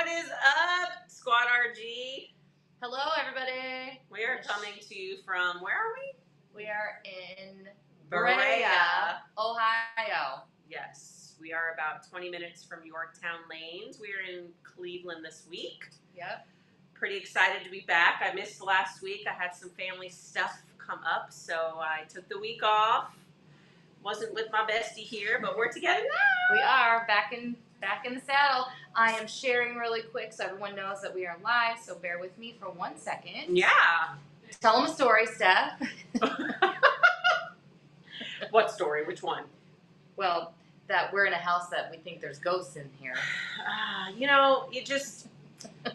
What is up, Squad RG? Hello, everybody. We are coming to you from, where are we? We are in Berea, Ohio. Yes, we are about 20 minutes from Yorktown Lanes. We are in Cleveland this week. Yep. Pretty excited to be back. I missed last week. I had some family stuff come up, so I took the week off. Wasn't with my bestie here, but we're together now. We are back in the saddle. I am sharing really quick so everyone knows that we are live, so bear with me for 1 second. Yeah. Tell them a story, Steph. What story? Which one? Well, that we're in a house that we think there's ghosts in here.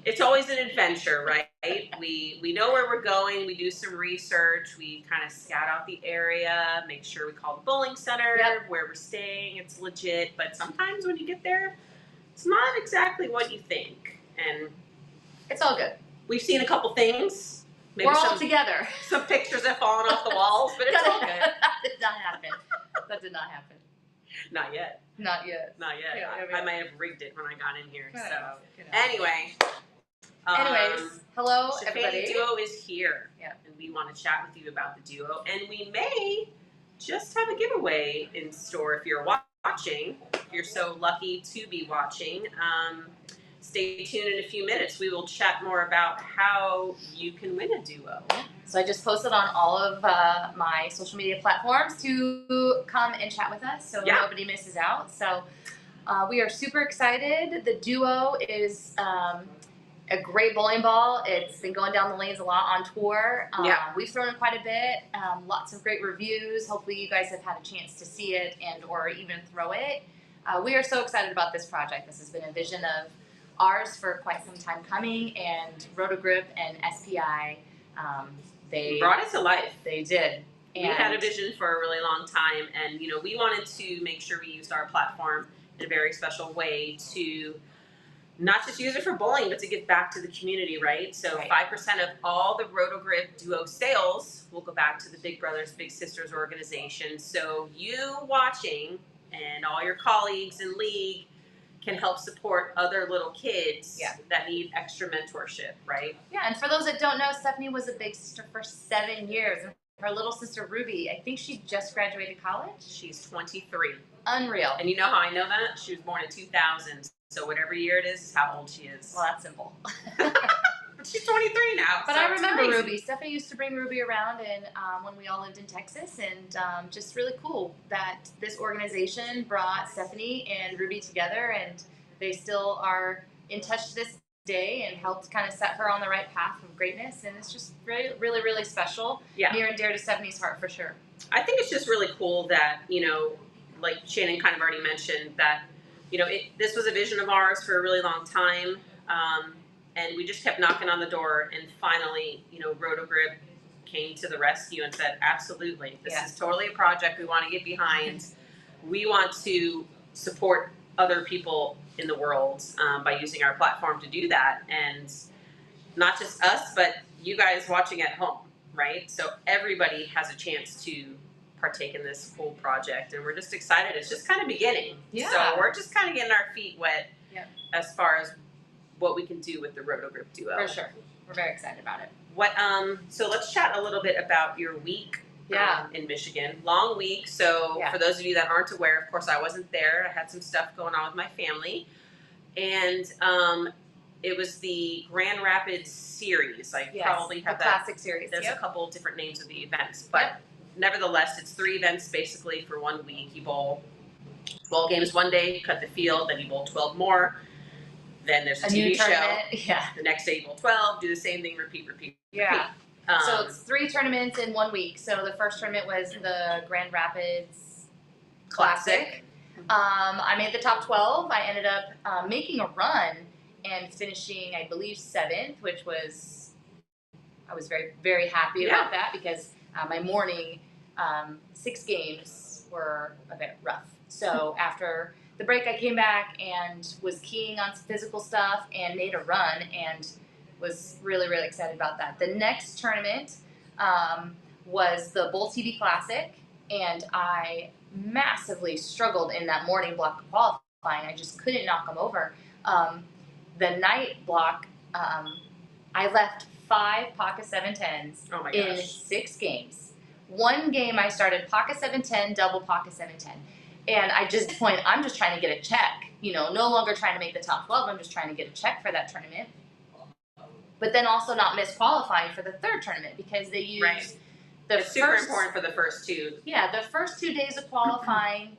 It's always an adventure, right? We know where we're going. We do some research. We kind of scout out the area, make sure we call the bowling center, where we're staying. It's legit, but sometimes when you get there, it's not exactly what you think. And it's all good. We've seen a couple things. Maybe we're all together. Some pictures have fallen off the walls, but it's all good. That did not happen. That did not happen. Not yet. Not yet. Not yet. Yeah, I might have rigged it when I got in here. Good. Anyway. Anyways, hello everybody. Shafanie DUO is here. Yeah. And we want to chat with you about the duo. And we may just have a giveaway in store if you're watching. If you're so lucky to be watching. Stay tuned in a few minutes. We will chat more about how you can win a duo. So I just posted on all of my social media platforms to come and chat with us so nobody misses out. So we are super excited. The duo is a great bowling ball. It's been going down the lanes a lot on tour. We've thrown it quite a bit. Lots of great reviews. Hopefully you guys have had a chance to see it and or even throw it. We are so excited about this project. This has been a vision of ours for quite some time coming, and Roto and SPI, they brought it to life. They did. We had a vision for a really long time, and we wanted to make sure we used our platform in a very special way to not just use it for bowling, but to give back to the community, right? So 5% of all the Roto Duo sales will go back to the Big Brothers Big Sisters organization. So you watching and all your colleagues in league can help support other little kids that need extra mentorship, right? Yeah, and for those that don't know, Stephanie was a Big Sister for 7 years. And her little sister, Ruby, I think she just graduated college. She's 23. Unreal. And you know how I know that? She was born in 2000. So whatever year it is how old she is. Well, that's simple. But she's 23 now. But so I remember Ruby. Stephanie used to bring Ruby around and when we all lived in Texas, and just really cool that this organization brought Stephanie and Ruby together, and they still are in touch to this day and helped kind of set her on the right path of greatness, and it's just really, really, really special. Yeah. Near and dear to Stephanie's heart for sure. I think it's just really cool that, like Shannon kind of already mentioned, that this was a vision of ours for a really long time, and we just kept knocking on the door, and finally, Roto came to the rescue and said, absolutely, this is totally a project we want to get behind. We want to support other people in the world by using our platform to do that, and not just us, but you guys watching at home, right? So everybody has a chance to partake in this cool project, and we're just excited. It's just kind of beginning. Yeah. So we're just kind of getting our feet wet as far as what we can do with the Roto Duo. For sure. We're very excited about it. So let's chat a little bit about your week in Michigan. Long week. So for those of you that aren't aware, of course, I wasn't there. I had some stuff going on with my family. And it was the Grand Rapids series. I probably have the classic series. There's a couple of different names of the events, but nevertheless, it's 3 events basically for 1 week. You bowl 12 games one day, cut the field, then you bowl 12 more. Then there's a TV show. Yeah. The next day you bowl 12, do the same thing, repeat. Yeah. So it's 3 tournaments in 1 week. So the first tournament was the Grand Rapids Classic. I made the top 12. I ended up making a run and finishing, I believe, 7th, which was, I was very, very happy about that because my morning 6 games were a bit rough. So after the break, I came back and was keying on some physical stuff and made a run and was really, really excited about that. The next tournament was the Bowl TV Classic, and I massively struggled in that morning block of qualifying. I just couldn't knock them over. the night block, I left 5 Pocket 710s in 6 games. One game I started Pocket 710, double Pocket 710. And I'm just trying to get a check. No longer trying to make the top 12. I'm just trying to get a check for that tournament. But then also not miss qualifying for the third tournament because they use it's super important for the first 2. Yeah, the first 2 days of qualifying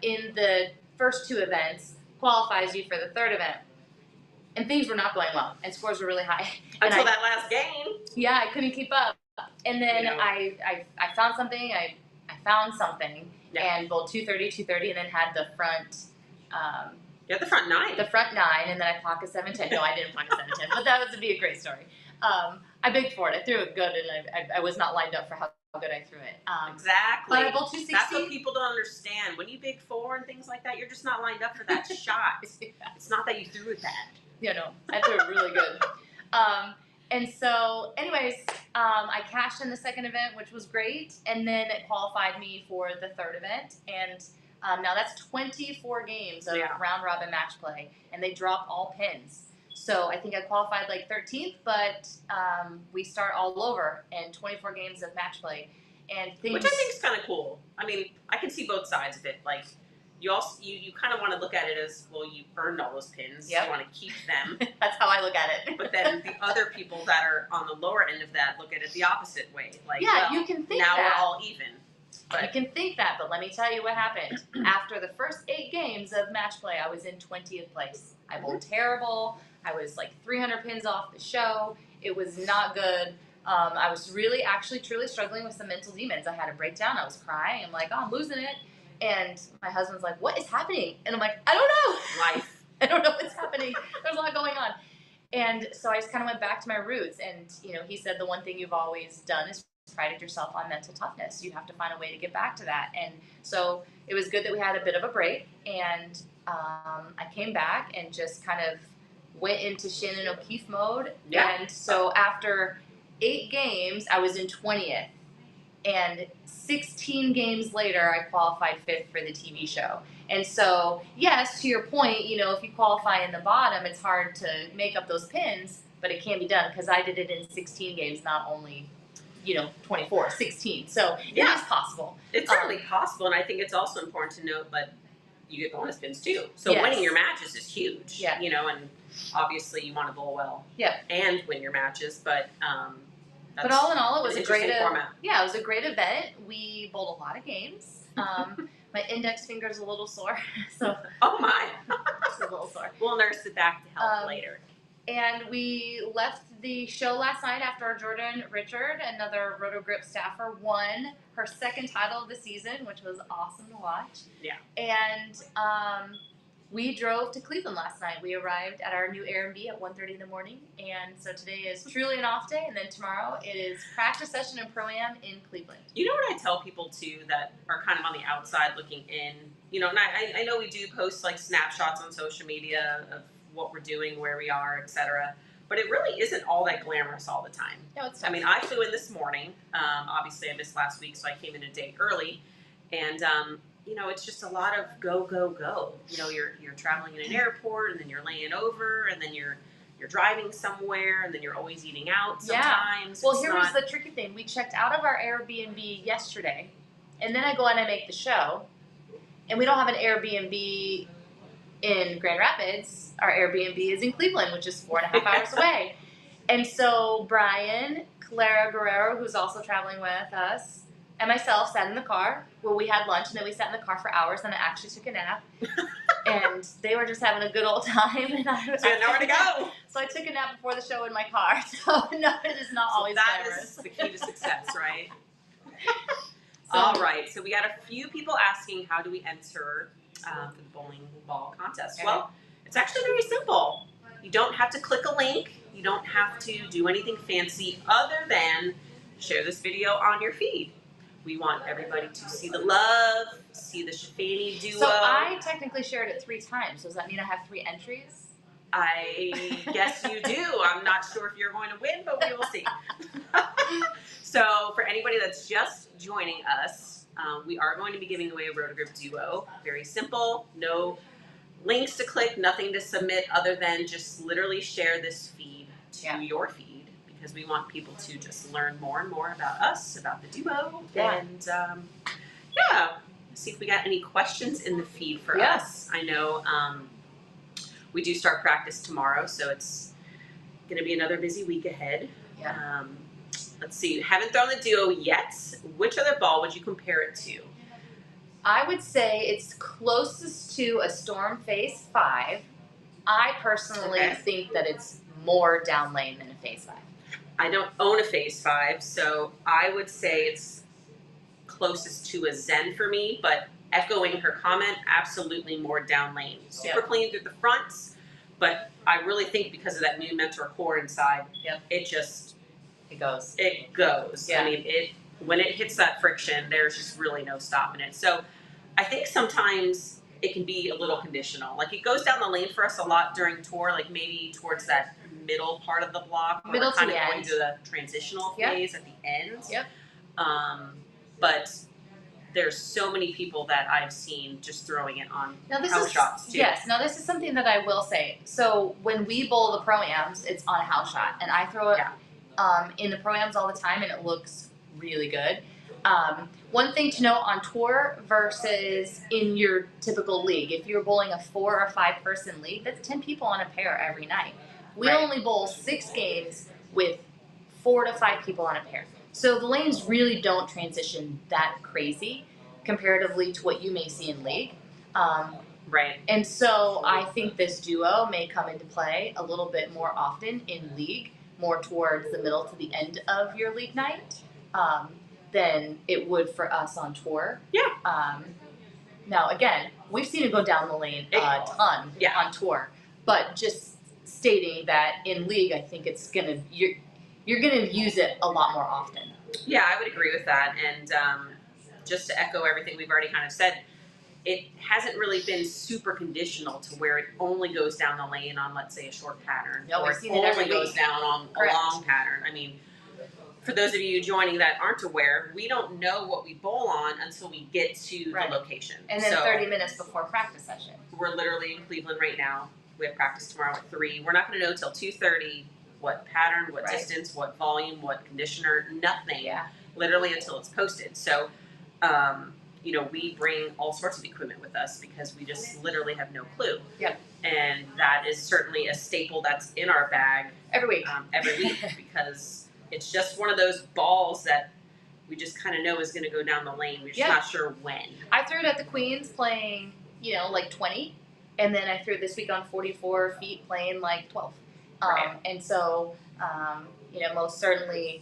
in the first 2 events qualifies you for the third event. And things were not going well, and scores were really high. Until that last game. Yeah, I couldn't keep up. And then I found something. I found something, and bowled 230, and then had the front. You had the front 9. The front 9, and then I pocket 710. No, I didn't pocket 710, but that would be a great story. I bigged for it. I threw it good, and I was not lined up for how good I threw it. Exactly. But I bowled 260. That's what people don't understand. When you big 4 and things like that, you're just not lined up for that shot. It's not that you threw it bad. No, I threw it really good. And so, anyways, I cashed in the second event, which was great, and then it qualified me for the third event. And now that's 24 games of round-robin match play, and they drop all pins. So I think I qualified like 13th, but we start all over in 24 games of match play. And things, which I think is kind of cool. I mean, I can see both sides of it. Like, you kind of want to look at it as, well, you earned all those pins. You want to keep them. That's how I look at it. But then the other people that are on the lower end of that look at it the opposite way. Like, you can think now that. we're all even. But you can think that, but let me tell you what happened. After the first 8 games of match play, I was in 20th place. I bowled terrible. I was like 300 pins off the show. It was not good. I was really, actually, truly struggling with some mental demons. I had a breakdown. I was crying. I'm like, I'm losing it. And my husband's like, what is happening? And I'm like, I don't know. Life. I don't know what's happening. There's a lot going on. And so I just kind of went back to my roots. And, he said the one thing you've always done is prided yourself on mental toughness. You have to find a way to get back to that. And so it was good that we had a bit of a break. And I came back and just kind of went into Shannon O'Keefe mode. Yeah. And so after 8 games, I was in 20th. And 16 games later, I qualified 5th for the TV show. And so, yes, to your point, if you qualify in the bottom, it's hard to make up those pins, but it can be done because I did it in 16 games, not only, 24, 16. So it is possible. It's certainly possible, and I think it's also important to note that you get bonus pins too. So winning your matches is huge, and obviously you want to bowl well and win your matches, but all in all, it was a great format. Yeah, it was a great event. We bowled a lot of games. My index finger's a little sore, so oh my, it's a little sore. We'll nurse it back to health later. And we left the show last night after Jordan Richard, another Roto Grip staffer, won her second title of the season, which was awesome to watch. Yeah. And we drove to Cleveland last night. We arrived at our new Airbnb at 1:30 in the morning. And so today is truly an off day. And then tomorrow it is practice session and Pro-Am in Cleveland. You know what I tell people, too, that are kind of on the outside looking in? And I know we do post, like, snapshots on social media of what we're doing, where we are, etc. But it really isn't all that glamorous all the time. No, it's tough. I mean, I flew in this morning. Obviously, I missed last week, so I came in a day early. And it's just a lot of go, go, go. You're traveling in an airport, and then you're laying over, and then you're driving somewhere, and then you're always eating out sometimes. Yeah. Well, here was the tricky thing. We checked out of our Airbnb yesterday, and then I go and I make the show, and we don't have an Airbnb in Grand Rapids. Our Airbnb is in Cleveland, which is 4.5 hours away. And so Brian, Clara Guerrero, who's also traveling with us, and myself sat in the car where we had lunch, and then we sat in the car for hours, and I actually took a nap. And they were just having a good old time. And I had nowhere to go. So I took a nap before the show in my car. So no, it is not always glamorous. That is the key to success, right? All right. So we got a few people asking, how do we enter for the bowling ball contest? Okay. Well, it's actually very simple. You don't have to click a link. You don't have to do anything fancy other than share this video on your feed. We want everybody to see the love, see the Shafanie DUO. So I technically shared it 3 times. So does that mean I have 3 entries? I guess you do. I'm not sure if you're going to win, but we will see. So for anybody that's just joining us, we are going to be giving away a Roto Grip Duo. Very simple, no links to click, nothing to submit other than just literally share this feed to your feed, because we want people to just learn more and more about us, about the duo. And see if we got any questions in the feed for us. I know we do start practice tomorrow, so it's going to be another busy week ahead. Let's see, haven't thrown the duo yet. Which other ball would you compare it to? I would say it's closest to a Storm Phase 5. I personally think that it's more down lane than a Phase 5. I don't own a Phase 5, so I would say it's closest to a Zen for me, but echoing her comment, absolutely more down lane. Super clean through the fronts, but I really think because of that new Mentor core inside, it goes. It goes. I mean, when it hits that friction, there's just really no stopping it. So I think sometimes it can be a little conditional. Like, it goes down the lane for us a lot during tour, like maybe towards that middle part of the block, where we're kind of going to the transitional phase at the end. But there's so many people that I've seen just throwing it on house shots too. Yes, now this is something that I will say. So when we bowl the Pro-Ams, it's on a house shot, and I throw it in the Pro-Ams all the time, and it looks really good. One thing to note on tour versus in your typical league, if you're bowling a 4 or 5 person league, that's 10 people on a pair every night. We only bowl 6 games with 4 to 5 people on a pair. So the lanes really don't transition that crazy comparatively to what you may see in league. And so I think this duo may come into play a little bit more often in league, more towards the middle to the end of your league night. Than it would for us on tour. Now, again, we've seen it go down the lane a ton on tour, but just stating that in league, I think it's gonna you're gonna use it a lot more often. Yeah, I would agree with that, and just to echo everything we've already kind of said, it hasn't really been super conditional to where it only goes down the lane on, let's say, a short pattern, or it only goes down on a long pattern. I mean, for those of you joining that aren't aware, we don't know what we bowl on until we get to the location. And then 30 minutes before practice session. We're literally in Cleveland right now. We have practice tomorrow at 3. We're not going to know till 2:30 what pattern, what distance, what volume, what conditioner, nothing. Literally until it's posted. So, you know, we bring all sorts of equipment with us because we just literally have no clue. And that is certainly a staple that's in our bag every week. Because it's just one of those balls that we just kind of know is going to go down the lane. We're just not sure when. I threw it at the Queens playing, you know, like 20. And then I threw it this week on 44 feet playing like 12. And so, you know, most certainly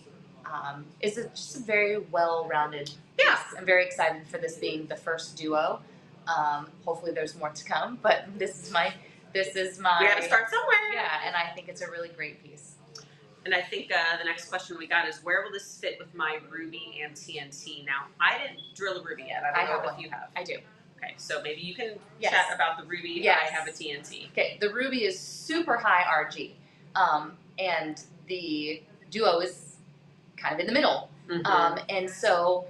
is just a very well-rounded piece. I'm very excited for this being the first duo. Hopefully there's more to come, but this is my. We got to start somewhere. Yeah, and I think it's a really great piece. And I think the next question we got is, where will this fit with my Ruby and TNT? Now, I didn't drill a Ruby yet. I don't know if you have. I do. Okay, so maybe you can chat about the Ruby. I have a TNT. Okay, the Ruby is super high RG, and the Duo is kind of in the middle. And so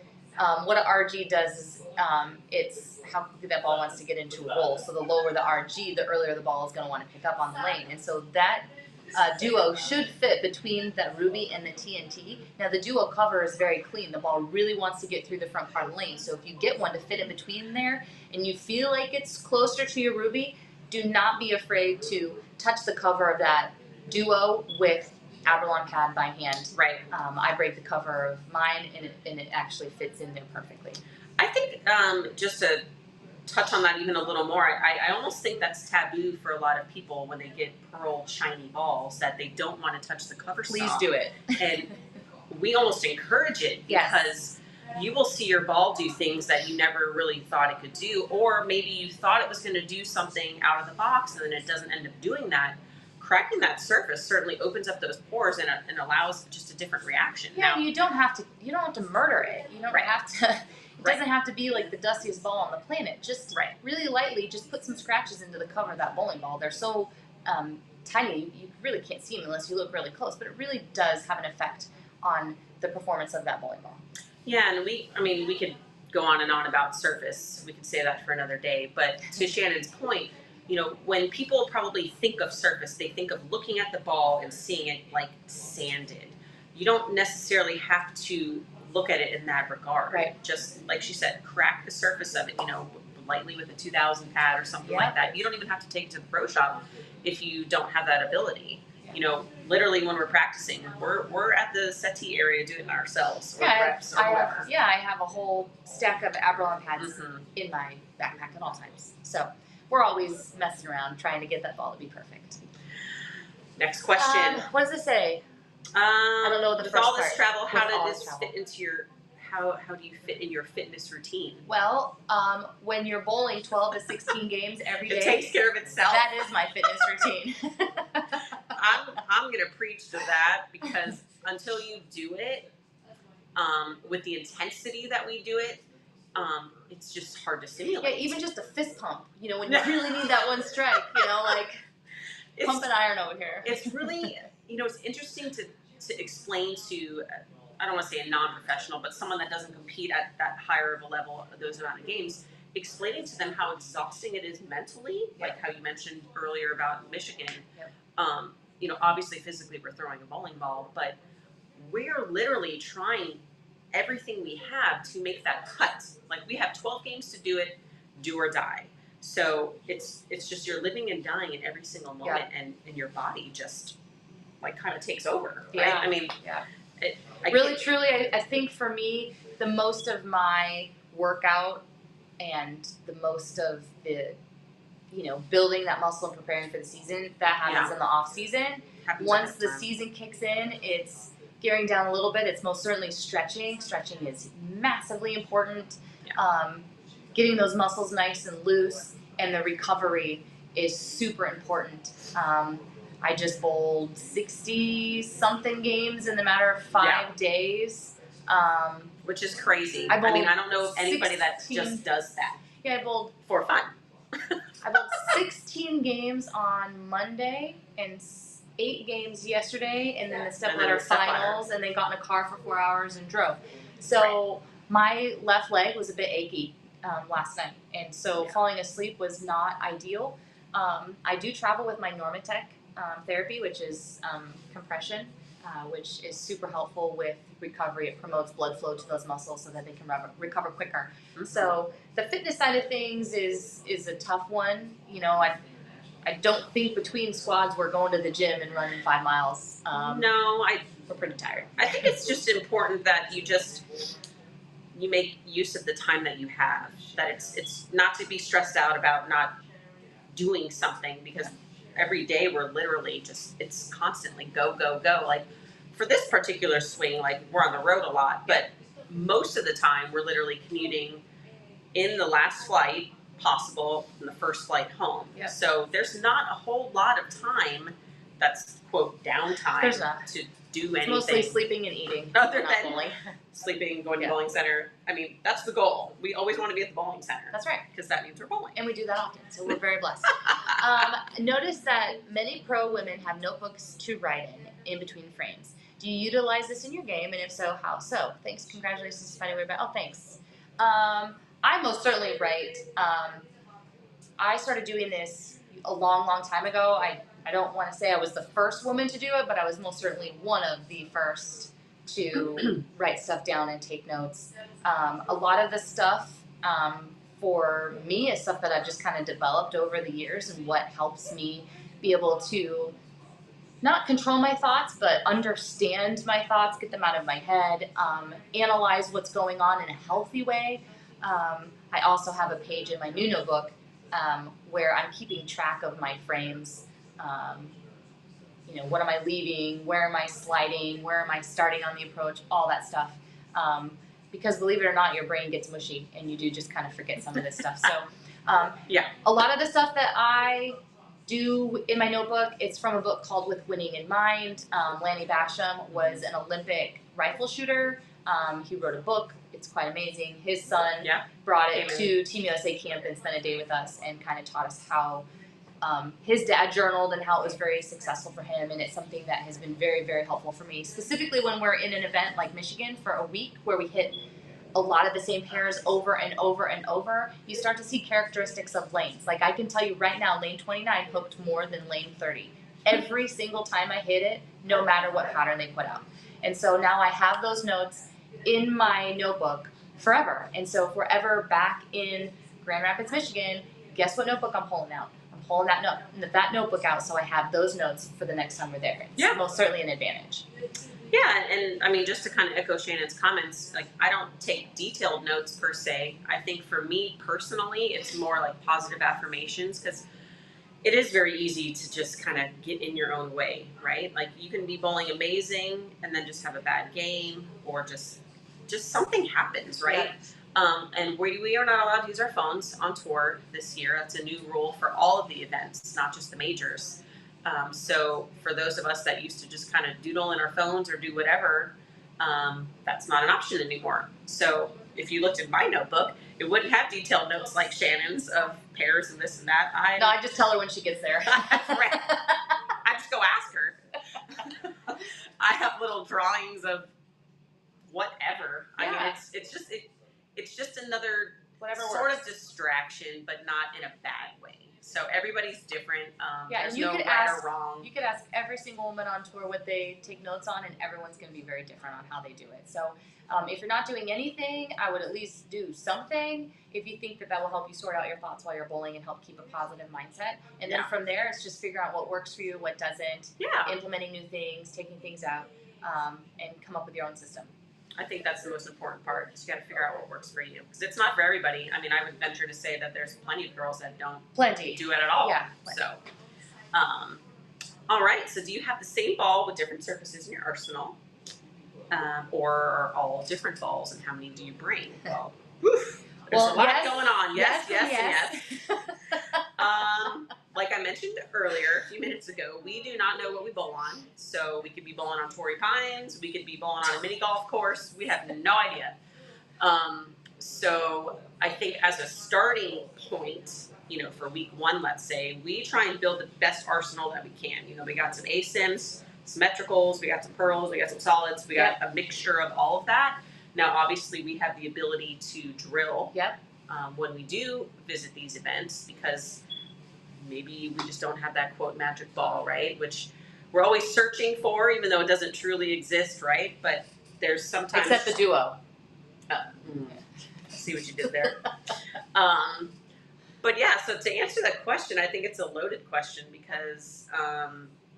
what an RG does is it's how quickly that ball wants to get into a hole. So the lower the RG, the earlier the ball is going to want to pick up on the lane. And so that Duo should fit between the Ruby and the TNT. Now the Duo cover is very clean. The ball really wants to get through the front part of the lane. So if you get one to fit in between there and you feel like it's closer to your Ruby, do not be afraid to touch the cover of that Duo with Abralon pad by hand. I break the cover of mine and it actually fits in there perfectly. I think just to touch on that even a little more, I almost think that's taboo for a lot of people when they get pearl shiny balls, that they don't want to touch the cover Please do it. And we almost encourage it because you will see your ball do things that you never really thought it could do, or maybe you thought it was going to do something out of the box and then it doesn't end up doing that. Cracking that surface certainly opens up those pores and allows just a different reaction. Yeah, you don't have to murder it. You don't have to. It doesn't have to be like the dustiest ball on the planet. Just really lightly, just put some scratches into the cover of that bowling ball. They're so tiny, you really can't see them unless you look really close. But it really does have an effect on the performance of that bowling ball. Yeah, and we could go on and on about surface. We could say that for another day. But to Shannon's point, you know, when people probably think of surface, they think of looking at the ball and seeing it like sanded. You don't necessarily have to look at it in that regard. Right. Just like she said, crack the surface of it, you know, lightly with a 2000 pad or something like that. You don't even have to take it to the pro shop if you don't have that ability. You know, literally when we're practicing, we're at the settee area doing it ourselves, or reps, or whatever. I have a whole stack of Abralon pads in my backpack at all times. So we're always messing around trying to get that ball to be perfect. Next question. What does it say? I don't know what the with first all this part. travel, how With all did this this travel. fit into your how do you fit in your fitness routine? Well, when you're bowling 12 to 16 games every day, It takes care of itself. that is my fitness routine. I'm gonna preach to that, because until you do it with the intensity that we do it, it's just hard to simulate. Yeah, even just a fist pump, you know, when you really need that one strike, you know, like pumping iron over here. It's really, you know, it's interesting to explain to, I don't want to say a non-professional, but someone that doesn't compete at that higher of a level of those amount of games, explaining to them how exhausting it is mentally, like how you mentioned earlier about Michigan. You know, obviously physically we're throwing a bowling ball, but we're literally trying everything we have to make that cut. Like, we have 12 games to do it, do or die. So it's just you're living and dying in every single moment, and your body just like kind of takes over, right? Yeah. I mean, truly, I think for me, the most of my workout and the most of the, you know, building that muscle and preparing for the season, that happens in the off season. Once the season kicks in, it's gearing down a little bit. It's most certainly stretching. Stretching is massively important. Getting those muscles nice and loose, and the recovery is super important. I just bowled 60-something games in the matter of 5 days. Which is crazy. I mean, I don't know of anybody that just does that. Yeah, I bowled for fun. I bowled 16 games on Monday and 8 games yesterday, and then the stepladder finals, and then got in a car for 4 hours and drove. So my left leg was a bit achy last night, and so falling asleep was not ideal. I do travel with my Normatec therapy, which is compression, which is super helpful with recovery. It promotes blood flow to those muscles so that they can recover quicker. So the fitness side of things is a tough one. You know, I don't think between squads we're going to the gym and running 5 miles. We're pretty tired. I think it's just important that you make use of the time that you have. That it's not to be stressed out about not doing something, because every day we're literally just, it's constantly go, go, go. Like, for this particular swing, like, we're on the road a lot, but most of the time we're literally commuting in the last flight possible and the first flight home. So there's not a whole lot of time that's, quote, downtime to do anything. It's mostly sleeping and eating. Other than bowling. Sleeping, going to the bowling center. I mean, that's the goal. We always want to be at the bowling center. That's right. Because that means we're bowling. And we do that often, so we're very blessed. Notice that many pro women have notebooks to write in between frames. Do you utilize this in your game, and if so, how so? Thanks, congratulations, Shafanie DUO. Oh, thanks. I most certainly write. I started doing this a long, long time ago. I don't want to say I was the first woman to do it, but I was most certainly one of the first to write stuff down and take notes. A lot of the stuff for me is stuff that I've just kind of developed over the years, and what helps me be able to not control my thoughts, but understand my thoughts, get them out of my head, analyze what's going on in a healthy way. I also have a page in my new notebook where I'm keeping track of my frames. You know, what am I leaving? Where am I sliding? Where am I starting on the approach? All that stuff. Because believe it or not, your brain gets mushy, and you do just kind of forget some of this stuff. So, a lot of the stuff that I do in my notebook, it's from a book called With Winning in Mind. Lanny Basham was an Olympic rifle shooter. He wrote a book. It's quite amazing. His son brought it to Team USA camp and spent a day with us and kind of taught us how his dad journaled and how it was very successful for him, and it's something that has been very, very helpful for me, specifically when we're in an event like Michigan for a week where we hit a lot of the same pairs over and over and over, you start to see characteristics of lanes. Like I can tell you right now, lane 29 hooked more than lane 30. Every single time I hit it, no matter what pattern they put out. And so now I have those notes in my notebook forever. And so if we're ever back in Grand Rapids, Michigan, guess what notebook I'm pulling out? I'm pulling that notebook out so I have those notes for the next time we're there. It's most certainly an advantage. Yeah, and I mean, just to kind of echo Shannon's comments, like I don't take detailed notes per se. I think for me personally, it's more like positive affirmations because it is very easy to just kind of get in your own way, right? Like you can be bowling amazing and then just have a bad game or just something happens, right? And we are not allowed to use our phones on tour this year. That's a new rule for all of the events, not just the majors. So for those of us that used to just kind of doodle in our phones or do whatever, that's not an option anymore. So if you looked at my notebook, it wouldn't have detailed notes like Shannon's of pairs and this and that. No, I just tell her when she gets there. Right. I just go ask her. I have little drawings of whatever. I mean, it's just another sort of distraction, but not in a bad way. So everybody's different. There's no right or wrong. You could ask every single woman on tour what they take notes on, and everyone's going to be very different on how they do it. So if you're not doing anything, I would at least do something if you think that will help you sort out your thoughts while you're bowling and help keep a positive mindset. And then from there, it's just figure out what works for you, what doesn't, implementing new things, taking things out, and come up with your own system. I think that's the most important part. Is you got to figure out what works for you because it's not for everybody. I mean, I would venture to say that there's plenty of girls that don't do it at all. Yeah. So, all right. So, do you have the same ball with different surfaces in your arsenal, or are all different balls? And how many do you bring? Well, there's a lot going on. Yes. Like I mentioned earlier, a few minutes ago, we do not know what we bowl on. So we could be bowling on Torrey Pines. We could be bowling on a mini golf course. We have no idea. So I think as a starting point, for week 1, let's say, we try and build the best arsenal that we can. We got some ASIMs, symmetricals, we got some pearls, we got some solids, we got a mixture of all of that. Now, obviously, we have the ability to drill when we do visit these events because maybe we just don't have that quote magic ball, right? Which we're always searching for, even though it doesn't truly exist, right? But there's sometimes except the duo. See what you did there. But yeah, so to answer that question, I think it's a loaded question because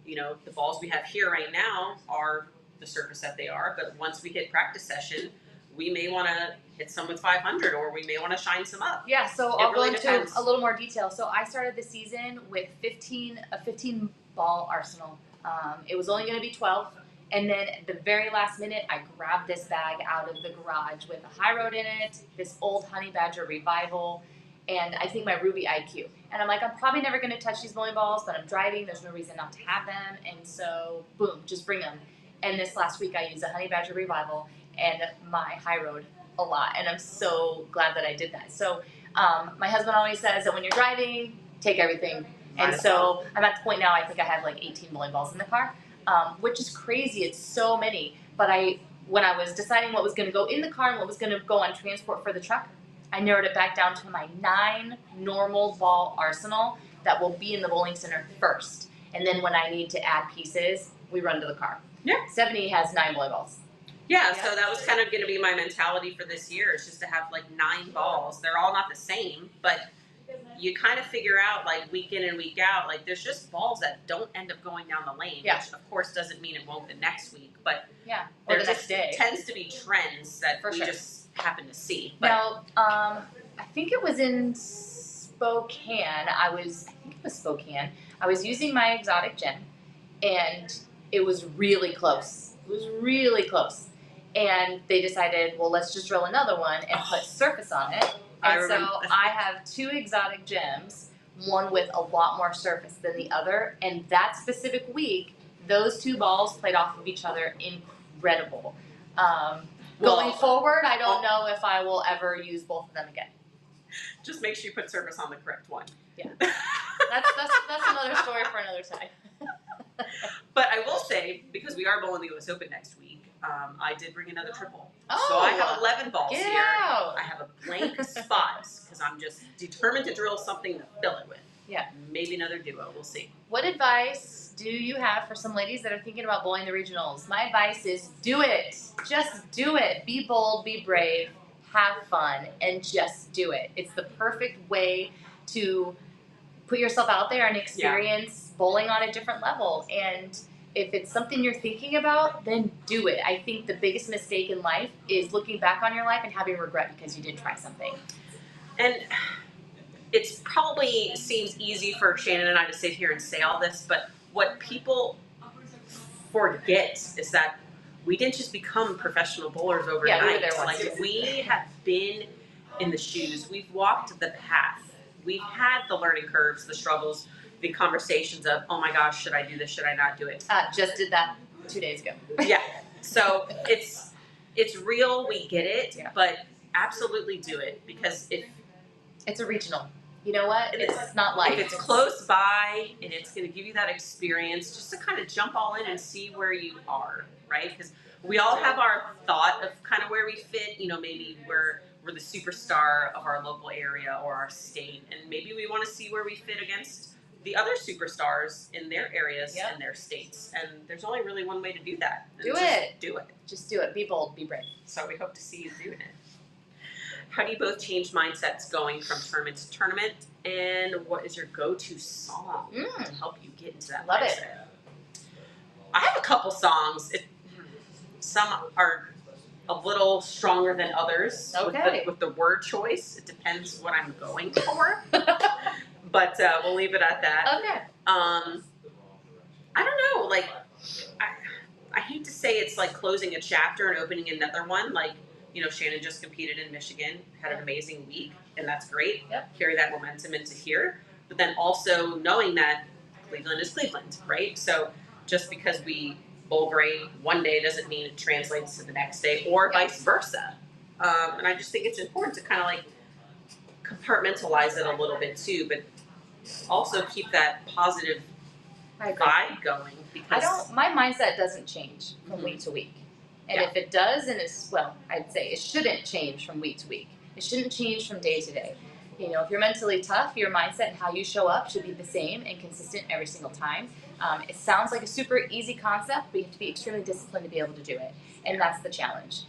the balls we have here right now are the surface that they are. But once we hit practice session, we may want to hit some with 500 or we may want to shine some up. Yeah, so I'll go into a little more detail. So I started the season with a 15 ball arsenal. It was only going to be 12. And then at the very last minute, I grabbed this bag out of the garage with a high road in it, this old Honey Badger Revival, and I think my Ruby IQ. And I'm like, I'm probably never going to touch these bowling balls, but I'm driving. There's no reason not to have them. And so, boom, just bring them. And this last week, I used a Honey Badger Revival and my high road a lot. And I'm so glad that I did that. So my husband always says that when you're driving, take everything. And so I'm at the point now, I think I have like 18 bowling balls in the car, which is crazy. It's so many. But when I was deciding what was going to go in the car and what was going to go on transport for the truck, I narrowed it back down to my 9 normal ball arsenal that will be in the bowling center first. And then when I need to add pieces, we run to the car. Yeah. Stephanie has 9 bowling balls. Yeah, so that was kind of going to be my mentality for this year. It's just to have like 9 balls. They're all not the same, but you kind of figure out like week in and week out, like there's just balls that don't end up going down the lane, which of course doesn't mean it won't the next week, but or there the next day. Tends to be trends that we just happen to see. But now, I think it was in Spokane. I think it was Spokane. I was using my exotic gem, and it was really close. It was really close. And they decided, well, let's just drill another one and put surface on it. And so I have 2 exotic gems, one with a lot more surface than the other. And that specific week, those 2 balls played off of each other incredible. Going forward, I don't know if I will ever use both of them again. Just make sure you put surface on the correct one. Yeah. That's another story for another time. But I will say, because we are bowling the U.S. Open next week, I did bring another triple. Oh, so I have 11 balls get here. Out. I have a blank spot because I'm just determined to drill something to fill it with. Yeah. Maybe another duo. We'll see. What advice do you have for some ladies that are thinking about bowling the regionals? My advice is do it. Just do it. Be bold, be brave, have fun, and just do it. It's the perfect way to put yourself out there and experience bowling on a different level. And if it's something you're thinking about, then do it. I think the biggest mistake in life is looking back on your life and having regret because you didn't try something. And it probably seems easy for Shannon and I to sit here and say all this, but what people forget is that we didn't just become professional bowlers overnight. Yeah, we were there once. Like, we have been in the shoes. We've walked the path. We've had the learning curves, the struggles, the conversations of, oh my gosh, should I do this? Should I not do it? Just did that 2 days ago. Yeah. So it's real. We get it, but absolutely do it because if it's a regional. You know what? It's not life. If it's close by and it's going to give you that experience, just to kind of jump all in and see where you are, right? Because we all have our thought of kind of where we fit. You know, maybe we're the superstar of our local area or our state, and maybe we want to see where we fit against the other superstars in their areas and their states. And there's only really one way to do that. Do it. Do it. Just do it. Be bold. Be brave. So we hope to see you doing it. How do you both change mindsets going from tournament to tournament? And what is your go-to song to help you get into that Love mindset? It. I have a couple songs. Some are a little stronger than others with the word choice. It depends what I'm going for. But we'll leave it at that. Okay. I don't know. Like, I hate to say it's like closing a chapter and opening another one. Like, you know, Shannon just competed in Michigan, had an amazing week, and that's great. Yep. Carry that momentum into here. But then also knowing that Cleveland is Cleveland, right? So just because we bowl great one day doesn't mean it translates to the next day or vice versa. And I just think it's important to kind of like compartmentalize it a little bit too, but also keep that positive vibe going. Because my mindset doesn't change from week to week. And if it does, and I'd say it shouldn't change from week to week. It shouldn't change from day to day. You know, if you're mentally tough, your mindset and how you show up should be the same and consistent every single time. It sounds like a super easy concept, but you have to be extremely disciplined to be able to do it. And that's the challenge.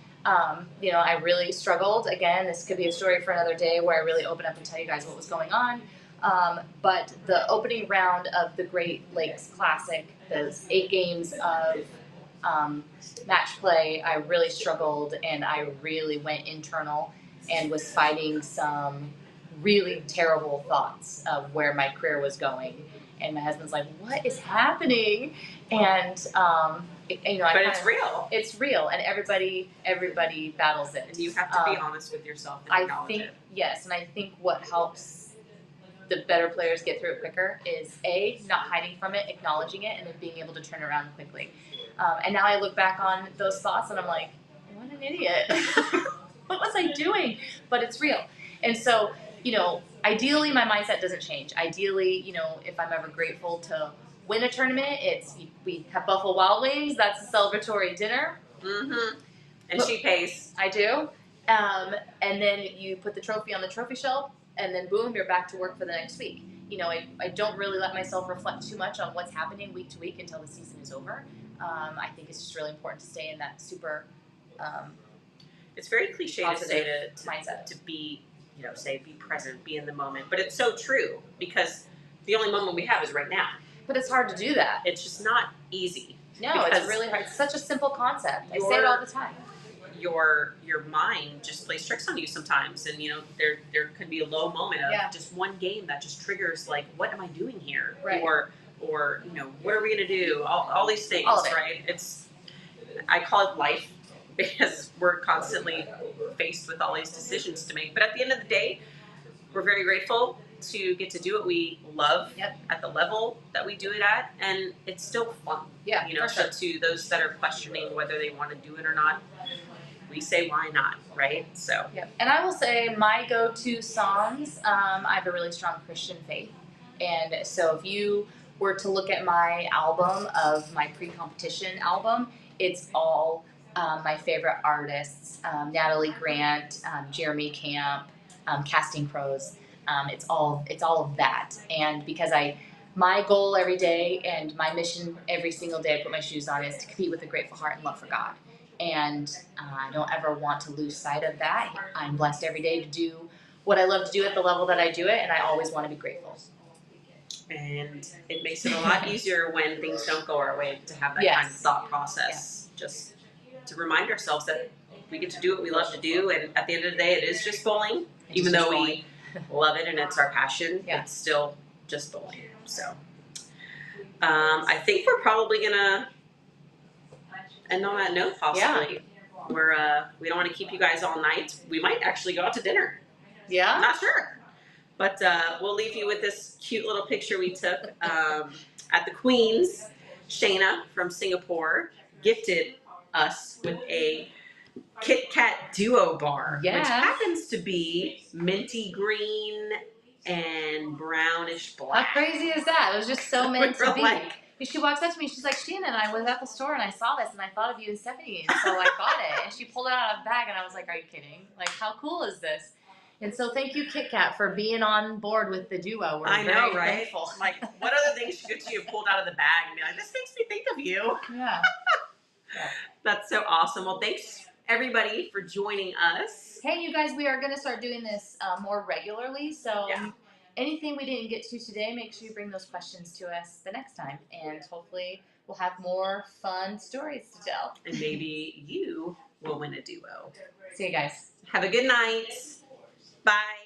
You know, I really struggled. Again, this could be a story for another day where I really open up and tell you guys what was going on. But the opening round of the Great Lakes Classic, those 8 games of match play, I really struggled and I really went internal and was fighting some really terrible thoughts of where my career was going. And my husband's like, what is happening? And, you know, but it's real. It's real, and everybody battles it. And you have to be honest with yourself and acknowledge it. Yes, and I think what helps the better players get through it quicker is not hiding from it, acknowledging it, and then being able to turn around quickly. And now I look back on those thoughts and I'm like, what an idiot. What was I doing? But it's real. And so, you know, ideally my mindset doesn't change. Ideally, you know, if I'm ever grateful to win a tournament, we have Buffalo Wild Wings. That's a celebratory dinner. Mm-hmm. And she pays. I do. And then you put the trophy on the trophy shelf, and then boom, you're back to work for the next week. You know, I don't really let myself reflect too much on what's happening week to week until the season is over. I think it's just really important to stay in that super it's very cliche to say mindset. To be, you know, say be present, be in the moment. But it's so true because the only moment we have is right now. But it's hard to do that. It's just not easy. No, it's really hard. It's such a simple concept. I say it all the time. Your mind just plays tricks on you sometimes, and you know there could be a low moment of just one game that just triggers like, what am I doing here? Right. Or you know, what are we gonna do? All these things, right? I call it life because we're constantly faced with all these decisions to make. But at the end of the day, we're very grateful to get to do what we love at the level that we do it at, and it's still fun. Yeah, you know, so to those that are questioning whether they want to do it or not, we say why not, right? So. Yep. And I will say my go-to songs. I have a really strong Christian faith, and so if you were to look at my album of my pre-competition album, it's all my favorite artists, Natalie Grant, Jeremy Camp, Casting Crows. It's all of that. And because my goal every day and my mission every single day I put my shoes on is to compete with a grateful heart and love for God. And I don't ever want to lose sight of that. I'm blessed every day to do what I love to do at the level that I do it, and I always want to be grateful. And it makes it a lot easier when things don't go our way to have that kind of thought process. Just to remind ourselves that we get to do what we love to do, and at the end of the day, it is just bowling. Even though we love it and it's our passion, it's still just bowling. So I think we're probably gonna end on that note, possibly. We don't want to keep you guys all night. We might actually go out to dinner. Yeah, I'm not sure. But we'll leave you with this cute little picture we took at the Queen's. Shayna from Singapore gifted us with a Kit Kat Duo bar, which happens to be minty green and brownish black. How crazy is that? It was just so meant to be. She walks up to me, she's like, Shannon, I was at the store and I saw this and I thought of you and Stephanie, and so I got it. And she pulled it out of a bag and I was like, are you kidding? Like, how cool is this? And so thank you, Kit Kat, for being on board with the duo. We're very thankful. Like, what other things could you have pulled out of the bag and be like, this makes me think of you? Yeah. That's so awesome. Well, thanks, everybody, for joining us. Hey, you guys, we are going to start doing this more regularly. So anything we didn't get to today, make sure you bring those questions to us the next time. And hopefully we'll have more fun stories to tell. And maybe you will win a duo. See you guys. Have a good night. Bye.